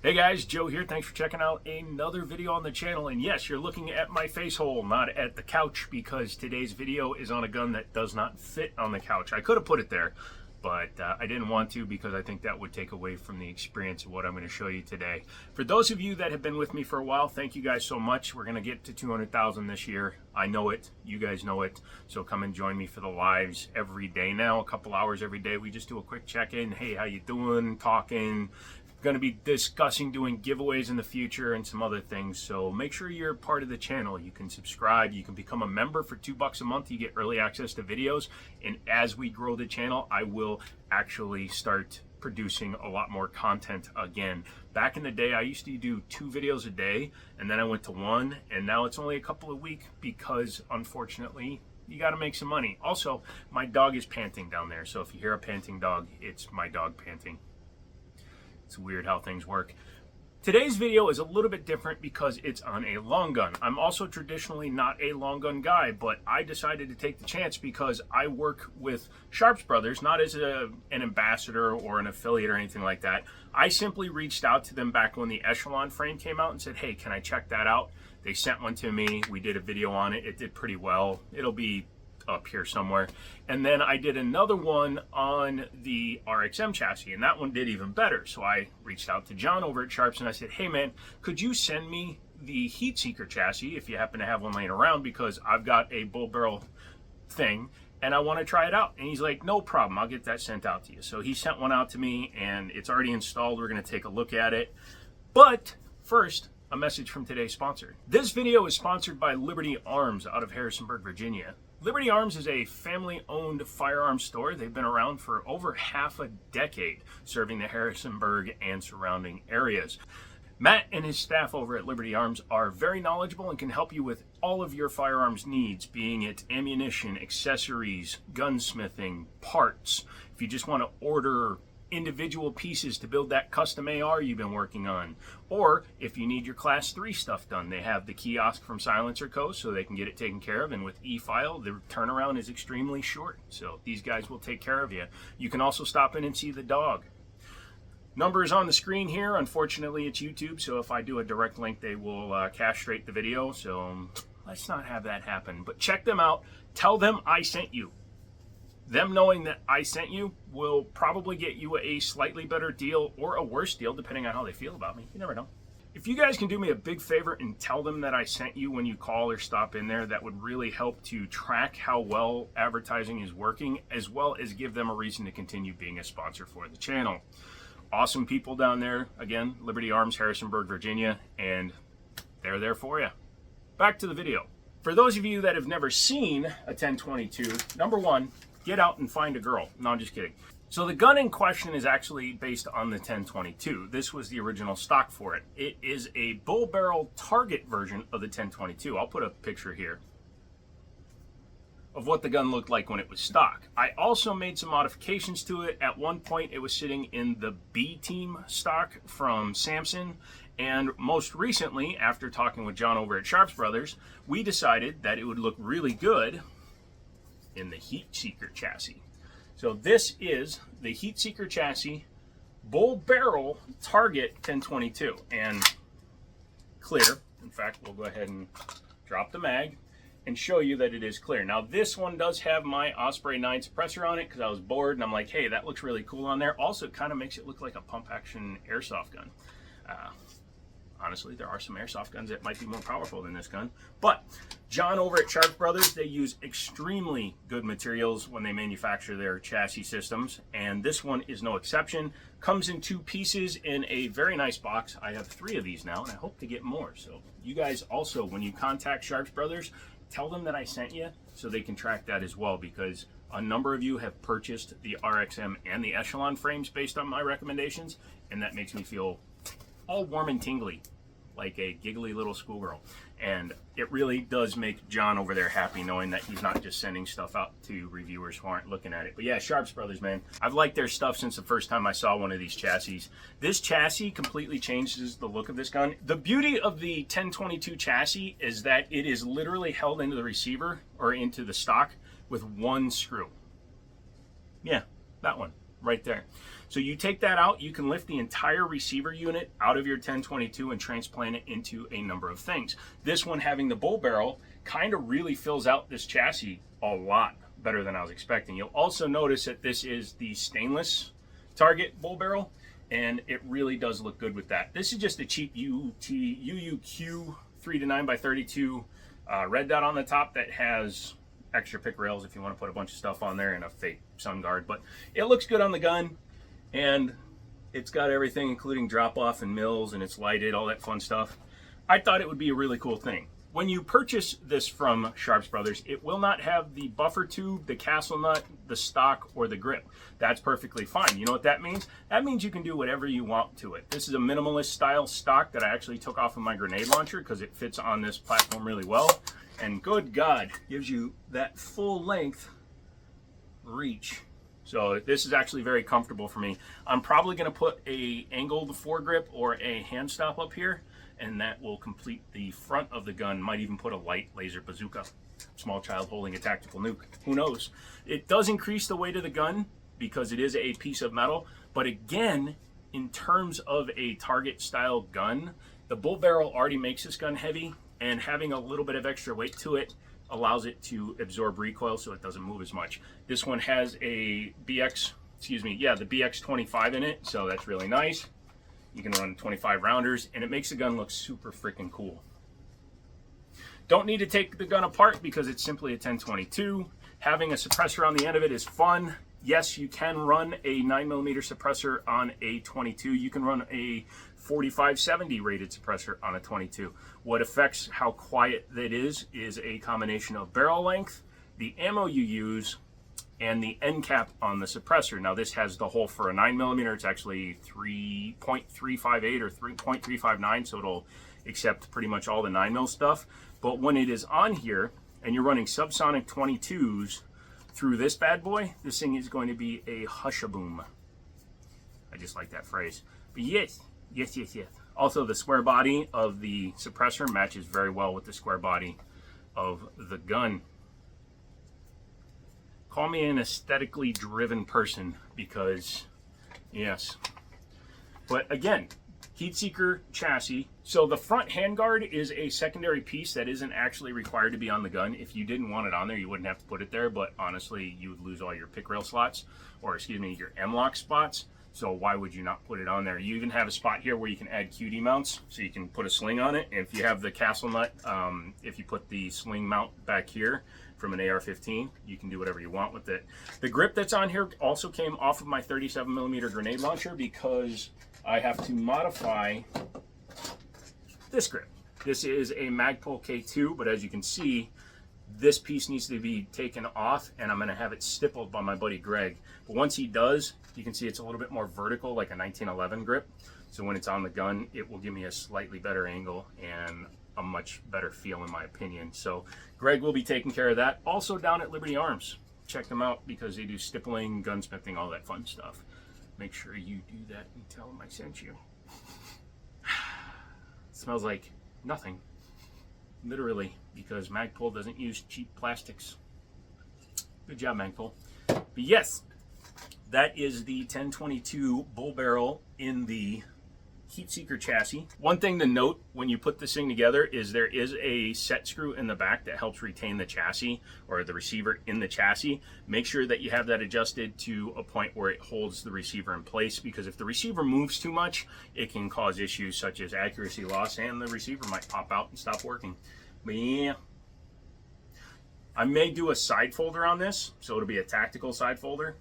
Hey guys, Joe here. Thanks for checking out another video on the channel. And yes, you're looking at my face hole, not at the couch, because today's video is on a gun that does not fit on the couch. I could have put it there, but I didn't want to because I think that would take away from the experience of what I'm going to show you today. For those of you that have been with me for a while, thank you guys so much. We're going to get to 200,000 this year. I know it. You guys know it. So come and join me for the lives every day now, a couple hours every day. We just do a quick check-in. Hey, how you doing? Talking. Going to be discussing doing giveaways in the future and some other things, so make sure you're part of the channel. You can subscribe, you can become a member for $2 a month. You get early access to videos, and as we grow the channel, I will actually start producing a lot more content again. Back in the day, I used to do 2 videos a day, and then I went to 1, and now it's only a couple a week because unfortunately you got to make some money. Also, my dog is panting down there, so if you hear a panting dog, it's my dog panting. It's weird how things work. Today's video is a little bit different because it's on a long gun. I'm also traditionally not a long gun guy, but I decided to take the chance because I work with Sharps Brothers, not as an ambassador or an affiliate or anything like that. I simply reached out to them back when the Echelon frame came out and said, hey, can I check that out? They sent one to me. We did a video on it. It did pretty well. It'll be up here somewhere. And then I did another one on the RXM chassis, and that one did even better. So I reached out to John over at Sharps and I said, hey man, could you send me the Heat Seeker chassis if you happen to have one laying around, because I've got a bull barrel thing and I want to try it out. And he's like, no problem, I'll get that sent out to you. So he sent one out to me and it's already installed. We're going to take a look at it. But first, a message from today's sponsor. This video is sponsored by Liberty Arms out of Harrisonburg, Virginia. Liberty Arms is a family-owned firearms store. They've been around for over half a decade, serving the Harrisonburg and surrounding areas. Matt and his staff over at Liberty Arms are very knowledgeable and can help you with all of your firearms needs, being it ammunition, accessories, gunsmithing, parts. If you just want to order individual pieces to build that custom AR you've been working on, or if you need your class 3 stuff done, they have the kiosk from Silencer Co. so they can get it taken care of, and with e-file the turnaround is extremely short, so these guys will take care of you. You can also stop in and see the dog. Number is on the screen here. Unfortunately it's YouTube, so if I do a direct link they will castrate the video, so let's not have that happen. But check them out, tell them I sent you. Them knowing that I sent you will probably get you a slightly better deal or a worse deal, depending on how they feel about me. You never know. If you guys can do me a big favor and tell them that I sent you when you call or stop in there, that would really help to track how well advertising is working, as well as give them a reason to continue being a sponsor for the channel. Awesome people down there. Again, Liberty Arms, Harrisonburg, Virginia, and they're there for you. Back to the video. For those of you that have never seen a 1022, number one, get out and find a girl. No, I'm just kidding. So the gun in question is actually based on the 1022. This was the original stock for it. It is a bull barrel target version of the 1022. I'll put a picture here of what the gun looked like when it was stock. I also made some modifications to it. At one point it was sitting in the B-Team stock from Samson, and most recently, after talking with John over at Sharps Brothers, we decided that it would look really good in the Heat Seeker chassis. So this is the Heat Seeker chassis bull barrel target 1022, and clear. In fact, we'll go ahead and drop the mag and show you that it is clear. Now this one does have my Osprey 9 suppressor on it because I was bored and I'm like, hey, that looks really cool on there. Also, it kind of makes it look like a pump action airsoft gun. Honestly, there are some airsoft guns that might be more powerful than this gun. But John over at Sharps Brothers, they use extremely good materials when they manufacture their chassis systems, and this one is no exception. Comes in 2 pieces in a very nice box. I have 3 of these now, and I hope to get more. So you guys also, when you contact Sharps Brothers, tell them that I sent you so they can track that as well, because a number of you have purchased the RXM and the Echelon frames based on my recommendations, and that makes me feel all warm and tingly, like a giggly little schoolgirl. And it really does make John over there happy knowing that he's not just sending stuff out to reviewers who aren't looking at it. But yeah, Sharps Brothers, man, I've liked their stuff since the first time I saw one of these chassis. This chassis completely changes the look of this gun. The beauty of the 1022 chassis is that it is literally held into the receiver or into the stock with 1 screw. Yeah, that one right there. So you take that out, you can lift the entire receiver unit out of your 1022 and transplant it into a number of things. This one, having the bull barrel, kind of really fills out this chassis a lot better than I was expecting. You'll also notice that this is the stainless Target bull barrel, and it really does look good with that. This is just a cheap UUQ 3-9x32 red dot on the top that has extra pick rails if you want to put a bunch of stuff on there and a fake sun guard. But it looks good on the gun, and it's got everything including drop off and mills, and it's lighted, all that fun stuff. I thought it would be a really cool thing. When you purchase this from Sharps Brothers, it will not have the buffer tube, the castle nut, the stock, or the grip. That's perfectly fine. You know what that means? That means you can do whatever you want to it. This is a minimalist style stock that I actually took off of my grenade launcher because it fits on this platform really well. And good God, gives you that full length reach. So this is actually very comfortable for me. I'm probably going to put a angled foregrip or a hand stop up here, and that will complete the front of the gun. Might even put a light laser bazooka. Small child holding a tactical nuke. Who knows? It does increase the weight of the gun because it is a piece of metal. But again, in terms of a Target style gun, the bull barrel already makes this gun heavy, and having a little bit of extra weight to it allows it to absorb recoil so it doesn't move as much. This one has a the BX25 in it, so that's really nice. You can run 25 rounders, and it makes the gun look super freaking cool. Don't need to take the gun apart because it's simply a 1022. Having a suppressor on the end of it is fun. Yes, you can run a 9mm suppressor on a 22. You can run a 4570 rated suppressor on a 22. What affects how quiet that is a combination of barrel length, the ammo you use, and the end cap on the suppressor. Now this has the hole for a 9mm. It's actually 3.358 or 3.359, so it'll accept pretty much all the 9mm stuff. But when it is on here and you're running subsonic 22s through this bad boy, this thing is going to be a hush-a-boom. I just like that phrase. But yes. Also, the square body of the suppressor matches very well with the square body of the gun. Call me an aesthetically driven person because, yes. But again, heat seeker chassis. So the front handguard is a secondary piece that isn't actually required to be on the gun. If you didn't want it on there, you wouldn't have to put it there, but honestly, you would lose all your pick rail slots, or excuse me, your M-LOK spots. So why would you not put it on there? You even have a spot here where you can add QD mounts, so you can put a sling on it. And if you have the castle nut, if you put the sling mount back here from an AR-15, you can do whatever you want with it. The grip that's on here also came off of my 37mm grenade launcher because I have to modify this grip. This is a Magpul K2, but as you can see, this piece needs to be taken off, and I'm going to have it stippled by my buddy Greg. But once he does, you can see it's a little bit more vertical, like a 1911 grip. So when it's on the gun, it will give me a slightly better angle and a much better feel, in my opinion. So Greg will be taking care of that. Also down at Liberty Arms, check them out because they do stippling, gunsmithing, all that fun stuff. Make sure you do that and tell them I sent you. It smells like nothing. Literally, because Magpul doesn't use cheap plastics. Good job, Magpul. But yes, that is the 1022 bull barrel in the heat seeker chassis. One thing to note when you put this thing together is there is a set screw in the back that helps retain the chassis or the receiver in the chassis. Make sure that you have that adjusted to a point where it holds the receiver in place, because if the receiver moves too much, it can cause issues such as accuracy loss, and the receiver might pop out and stop working. But yeah, I may do a side folder on this, so it'll be a tactical side folder.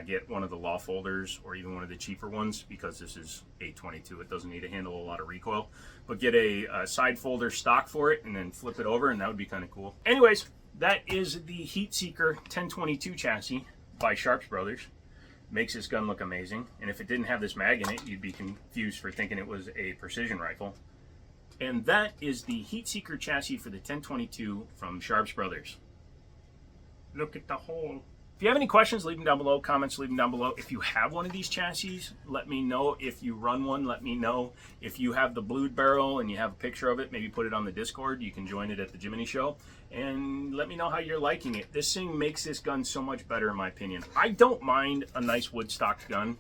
Get one of the law folders or even one of the cheaper ones, because this is 822. It doesn't need to handle a lot of recoil, but get a side folder stock for it and then flip it over, and that would be kind of cool. Anyways, that is the Heat Seeker 1022 chassis by Sharps Brothers. Makes this gun look amazing, and if it didn't have this mag in it, you'd be confused for thinking it was a precision rifle. And that is the Heat Seeker chassis for the 1022 from Sharps Brothers. Look at the hole. If you have any questions, leave them down below. Comments, leave them down below. If you have one of these chassis, let me know. If you run one, let me know. If you have the blued barrel and you have a picture of it, maybe put it on the Discord. You can join it at the Jiminy Show. And let me know how you're liking it. This thing makes this gun so much better, in my opinion. I don't mind a nice wood stock gun.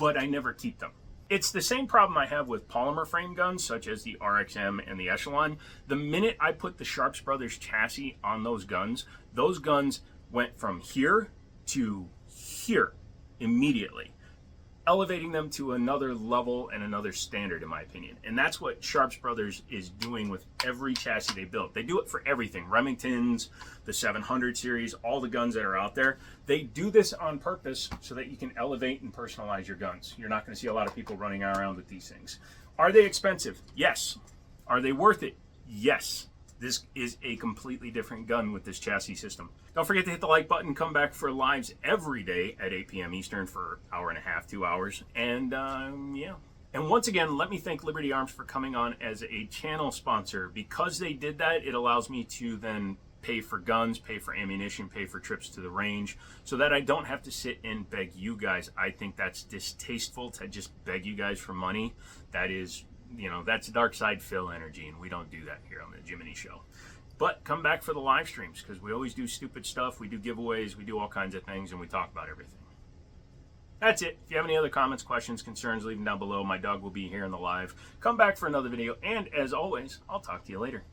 but I never keep them. It's the same problem I have with polymer frame guns, such as the RXM and the Echelon. The minute I put the Sharps Brothers chassis on those guns went from here to here immediately, elevating them to another level and another standard, in my opinion. And that's what Sharps Brothers is doing with every chassis they build. They do it for everything. Remingtons, the 700 series, all the guns that are out there. They do this on purpose so that you can elevate and personalize your guns. You're not going to see a lot of people running around with these things. Are they expensive? Yes. Are they worth it? Yes. This is a completely different gun with this chassis system. Don't forget to hit the like button. Come back for lives every day at 8 p.m. Eastern for an hour and a half, 2 hours. And yeah. And once again, let me thank Liberty Arms for coming on as a channel sponsor. Because they did that, it allows me to then pay for guns, pay for ammunition, pay for trips to the range, so that I don't have to sit and beg you guys. I think that's distasteful to just beg you guys for money. That is, that's Dark Side Phil energy, and we don't do that here on the Jiminy Show. But come back for the live streams, because we always do stupid stuff. We do giveaways, we do all kinds of things, and we talk about everything. That's it. If you have any other comments, questions, concerns, leave them down below. My dog will be here in the live. Come back for another video, and as always, I'll talk to you later.